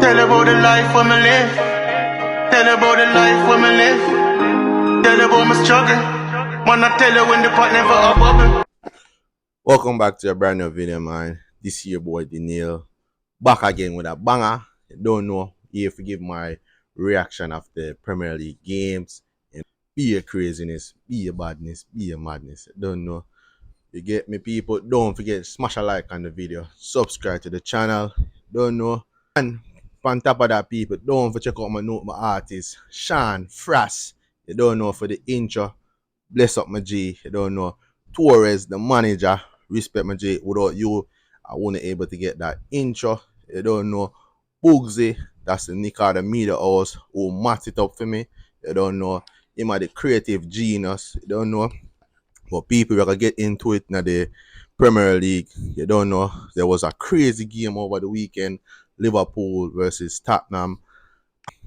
Tell about the life when me live. Tell about the life when me live. Tell about my struggle. Man, I tell you when the pot never a bubble. Welcome back to a brand new video, man. This is your boy Daniel, back again with a banger. You don't know, you have to give my reaction of the Premier League games. And be a craziness, be a badness, be a madness. You don't know. You get me, people? Don't forget, smash a like on the video, subscribe to the channel. Don't know. And on top of that, people, don't forget check out my artist, Sean Frass. You don't know, for the intro. Bless up my G. You don't know. Torres, the manager. Respect my G. Without you, I wouldn't able to get that intro. You don't know. Bugsy, that's the nick of the media house who match it up for me. You don't know. Him are the creative genius. You don't know. But people, we gonna get into it in the Premier League. You don't know. There was a crazy game over the weekend. Liverpool versus Tottenham.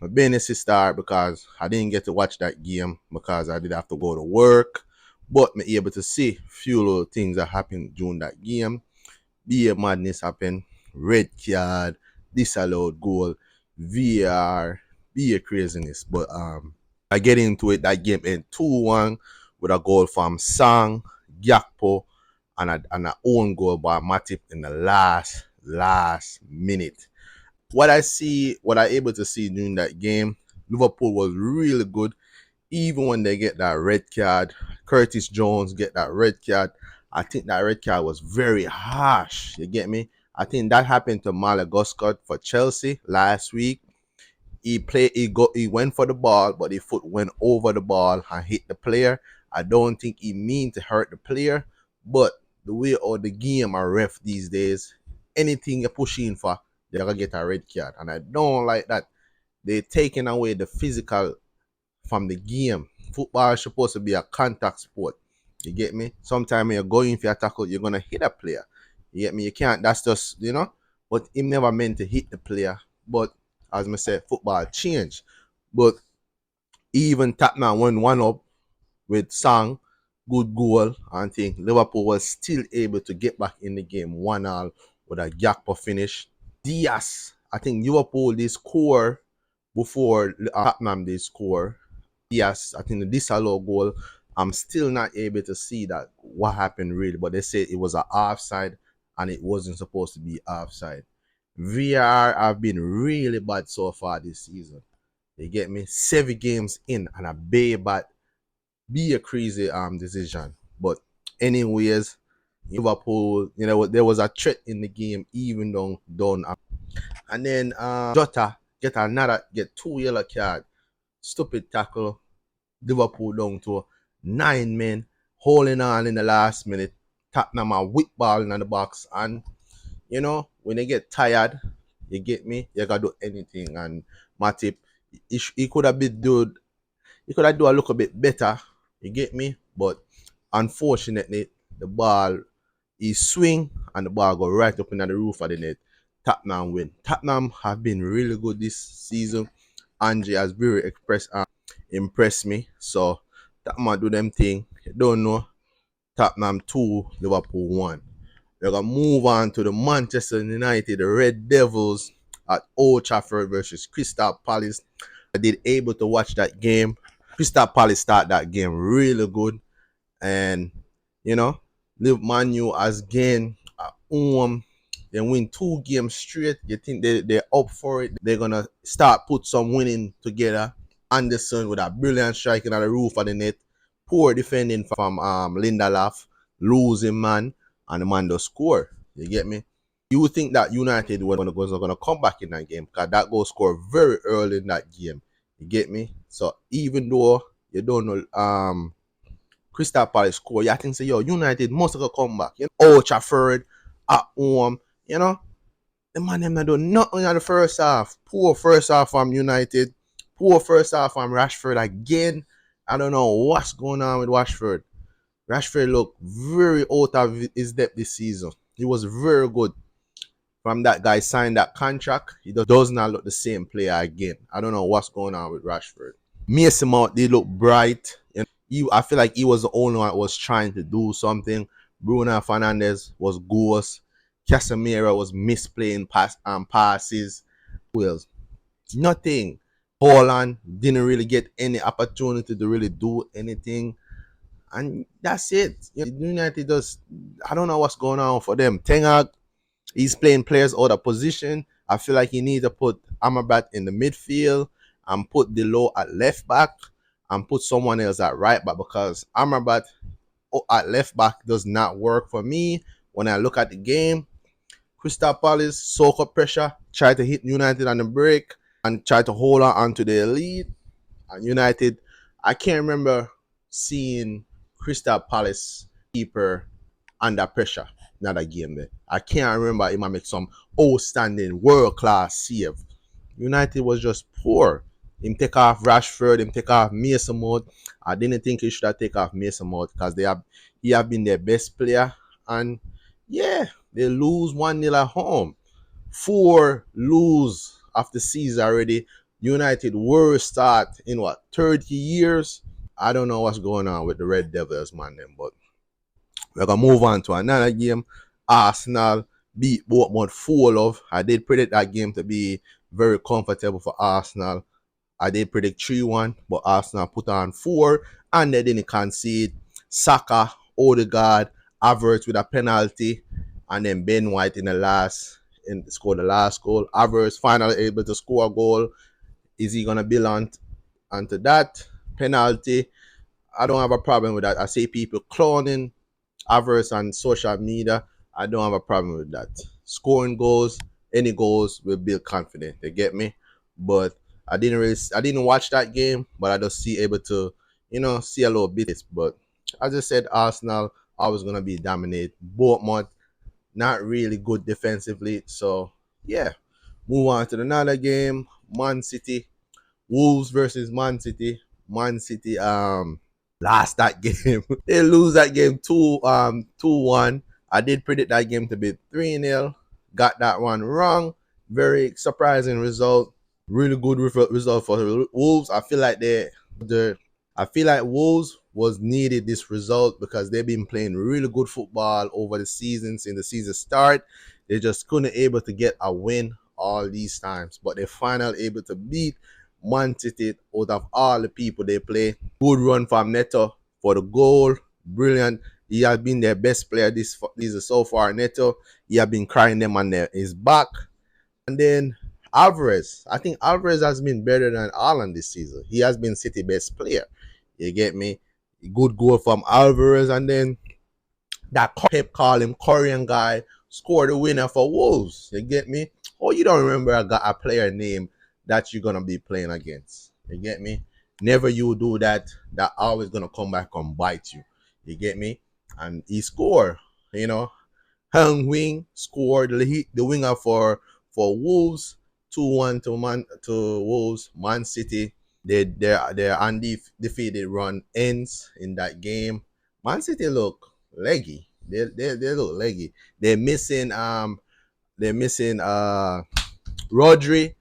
My business start because I didn't get to watch that game because I did have to go to work. But me able to see few little things that happened during that game. Be a madness happen, red card, disallowed goal, VAR, be a craziness. But I get into it. That game in 2-1 with a goal from Sang, Gakpo, and an own goal by Matip in the last minute. What I able to see during that game, Liverpool was really good. Even when they get that red card, Curtis Jones get that red card. I think that red card was very harsh. You get me? I think that happened to Malaga for Chelsea last week. He went for the ball, but his foot went over the ball and hit the player. I don't think he mean to hurt the player, but the way all the game are ref these days, anything you push in for, they're gonna get a red card. And I don't like that. They're taking away the physical from the game. Football is supposed to be a contact sport. You get me? Sometimes when you're going for a tackle, you're gonna hit a player. You get me? You can't, that's just, you know. But he never meant to hit the player. But as I said, football changed. But even Tottenham went 1-up with Sang, good goal, and think Liverpool was still able to get back in the game 1-1 with a Gakpo finish. Diaz, I think Liverpool they score before Tottenham they score. Diaz, I think the disallowed goal, I'm still not able to see that what happened really, but they say it was an offside and it wasn't supposed to be offside. VAR have been really bad so far this season. You get me? 7 games in and a bad, be a crazy decision. But anyways, Liverpool, you know, there was a threat in the game even though done. And then Jota get 2 yellow card. Stupid tackle. Liverpool down to 9 men holding on in the last minute. Tottenham a whip ball in the box, and you know when they get tired, you get me, you gotta do anything. And Matip, he could have been good. He could have do a little bit better. You get me, but unfortunately the ball he swing and the ball go right up in the roof of the net. Tottenham win. Tottenham have been really good this season. Angie has very impressed me. So Tottenham do them thing. You don't know. Tottenham 2, Liverpool 1. We're gonna move on to the Manchester United, the Red Devils at Old Trafford versus Crystal Palace. I did able to watch that game. Crystal Palace start that game really good, and you know, Man U as again at home. They win 2 games straight. You think they're up for it? They're gonna start put some winning together. Anderson with a brilliant striking at the roof of the net. Poor defending from Lindelof, losing man, and the man does score. You get me? You would think that United were gonna come back in that game because that goal scored very early in that game. You get me? So even though you don't know Crystal Palace score, you think say yo United must have come back. You know, Old Trafford at home. You know, the man them not do nothing in the first half. Poor first half from United. Poor first half from Rashford again. I don't know what's going on with Rashford. Rashford looked very out of his depth this season. He was very good. From that guy signed that contract, he does not look the same player again. I don't know what's going on with Rashford. Mason Mount, they look bright. And I feel like he was the only one that was trying to do something. Bruno Fernandes was ghost. Casemiro was misplaying passes. Who else? Nothing. Holland didn't really get any opportunity to really do anything. And that's it. United just, I don't know what's going on for them. Ten Hag, he's playing players out of position. I feel like he needs to put Amrabat in the midfield and put Delo at left back and put someone else at right back, because Amrabat at left back does not work for me. When I look at the game, Crystal Palace soak up pressure, try to hit United on the break and try to hold on to the lead. And United, I can't remember seeing Crystal Palace keeper under pressure in that game there. I can't remember him make some outstanding world class save. United was just poor. Him take off Rashford, him take off Mason Mount. I didn't think he should have take off Mason Mount because he have been their best player. And yeah, they lose 1-0 at home. 4 lose after season already. United worst start in what, 30 years? I don't know what's going on with the Red Devils, man. But we're gonna move on to another game. Arsenal beat Bournemouth 4-0. I did predict that game to be very comfortable for Arsenal. I did predict 3-1, but Arsenal put on 4 and they didn't concede. Saka, Odegaard, Havertz with a penalty, and then Ben White in the last and scored the last goal. Havertz finally able to score a goal. Is he gonna build onto that penalty? I don't have a problem with that. I see people cloning Havertz on social media. I don't have a problem with that. Scoring goals, any goals will build confidence. They get me? But I didn't watch that game, but I just see able to, see a little bit. But as I said, Arsenal always gonna be dominate. Bournemouth not really good defensively. So yeah, move on to another game. Man City, Wolves versus Man City. Man City lost that game. They lose that game 2-1. I did predict that game to be 3-0. Got that one wrong. Very surprising result. Really good result for the Wolves. I feel like Wolves was needed this result because they've been playing really good football over the seasons. In the season start, they just couldn't able to get a win all these times, but they finally able to beat Man City out of all the people they play. Good run from Neto for the goal. Brilliant. He has been their best player this season so far. Neto, he has been crying them on his back. And then Alvarez. I think Alvarez has been better than Haaland this season. He has been City best player. You get me? Good goal from Alvarez. And then that Pep call him Korean guy scored the winner for Wolves. You get me? Oh, you don't remember a player name that you're gonna be playing against. You get me? Never you do that. That always gonna come back and bite you. You get me? And he scored. Hung Wing scored the winger for Wolves. 2-1 to Wolves. Man City. Their undefeated run ends in that game. Man City look leggy. They look leggy. They're missing Rodri.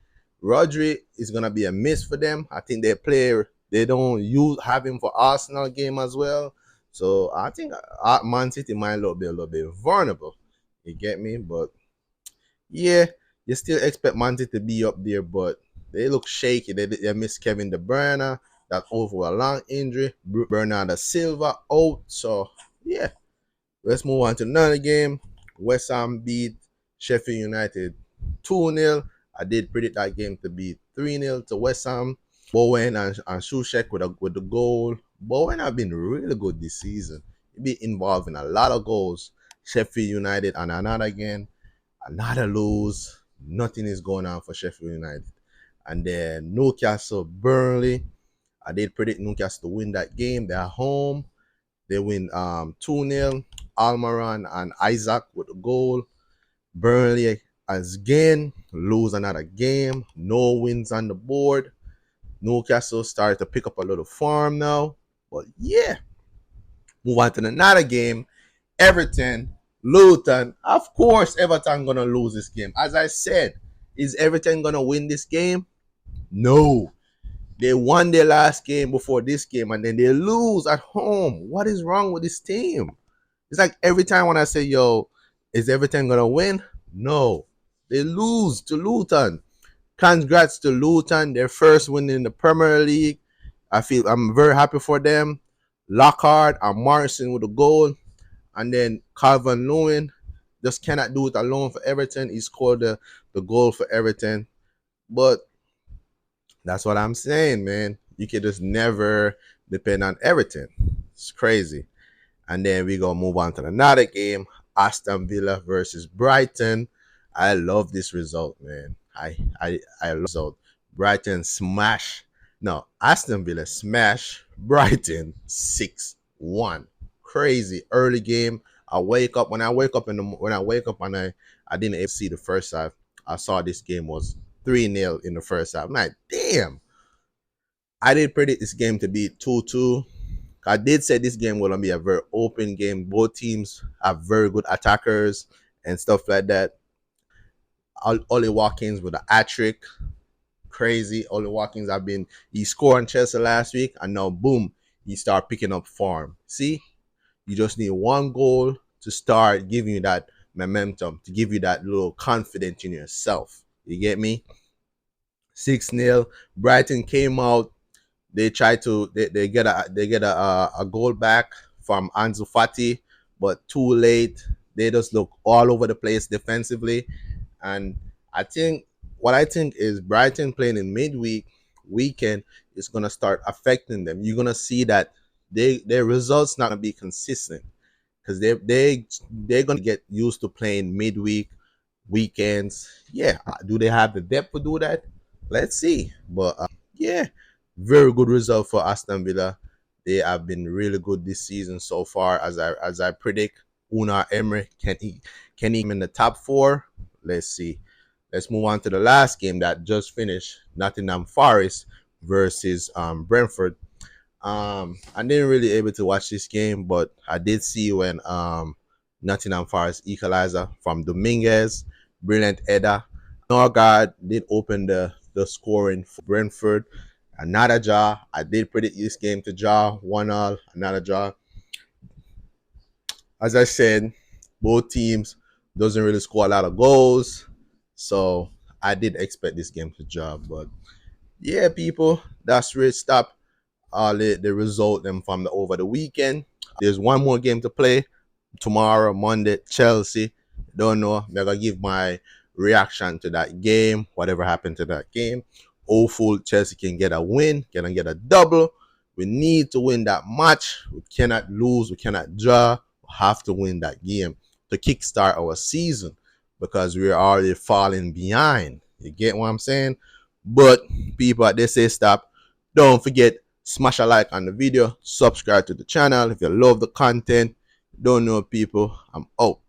Rodri is gonna be a miss for them. I think they don't have him for Arsenal game as well. So I think Man City might be a little bit vulnerable. You get me? But yeah, you still expect Man City to be up there, but they look shaky. They miss Kevin De Bruyne. That over a long injury. Bernardo Silva out. So yeah, let's move on to another game. West Ham beat Sheffield United 2-0. I did predict that game to be 3-0 to West Ham. Bowen and Shusek with the goal. Bowen have been really good this season. He be involved in a lot of goals. Sheffield United and another lose. Nothing is going on for Sheffield United. And then Newcastle, Burnley. I did predict Newcastle to win that game. They're home. They win 2-0. Almiron and Isaac with the goal. Burnley again lose another game. No wins on the board. Newcastle started to pick up a little form now. But yeah, move on to another game. Everton, Luton. Of course, Everton gonna lose this game. As I said, is Everton gonna win this game? No. They won their last game before this game and then they lose at home. What is wrong with this team? It's like every time when I say, yo, is Everton gonna win? No. They lose to Luton. Congrats to Luton, their first win in the Premier League. I'm very happy for them. Lockhart and Morrison with a goal, and then Calvin Lewin just cannot do it alone for Everton. He scored the goal for Everton, but that's what I'm saying, man. You can just never depend on Everton. It's crazy. And then we gonna move on to another game, Aston Villa versus Brighton. I love this result, man. I love result. Brighton smash. No, Aston Villa smash Brighton 6-1. Crazy early game. When I wake up and I didn't even see the first half. I saw this game was 3-0 in the first half. I'm like, damn. I did predict this game to be 2-2. I did say this game will be a very open game. Both teams have very good attackers and stuff like that. Ollie Watkins with a hat trick. Crazy. Ollie Watkins he scored on Chelsea last week, and now boom, he start picking up form. See, you just need one goal to start giving you that momentum, to give you that little confidence in yourself. You get me? 6-0. Brighton came out. They try to they get a goal back from Ansu Fati, but too late. They just look all over the place defensively, and I think is Brighton playing in midweek weekend is gonna start affecting them. You're gonna see that their results not gonna be consistent because they're gonna get used to playing midweek weekends. Yeah, do they have the depth to do that? Let's see. But yeah, very good result for Aston Villa. They have been really good this season so far, as I predict. Una Emery can he in the top four? Let's see. Let's move on to the last game that just finished. Nottingham Forest versus Brentford. I didn't really able to watch this game, but I did see when Nottingham Forest equalizer from Dominguez, brilliant header. Norgard did open the scoring for Brentford. Another draw. I did predict this game to draw 1-1. Another draw. As I said, both teams doesn't really score a lot of goals, so I did expect this game to draw. But yeah, people, that's where it stopped. The result them from over the weekend. There's one more game to play tomorrow, Monday, Chelsea. Don't know. I'm gonna give my reaction to that game, whatever happened to that game. Hopeful Chelsea can get a win, can get a double. We need to win that match. We cannot lose, we cannot draw. We have to win that game to kickstart our season because we're already falling behind. You get what I'm saying? But people, they say stop. Don't forget, smash a like on the video, subscribe to the channel if you love the content. Don't know, people, I'm out.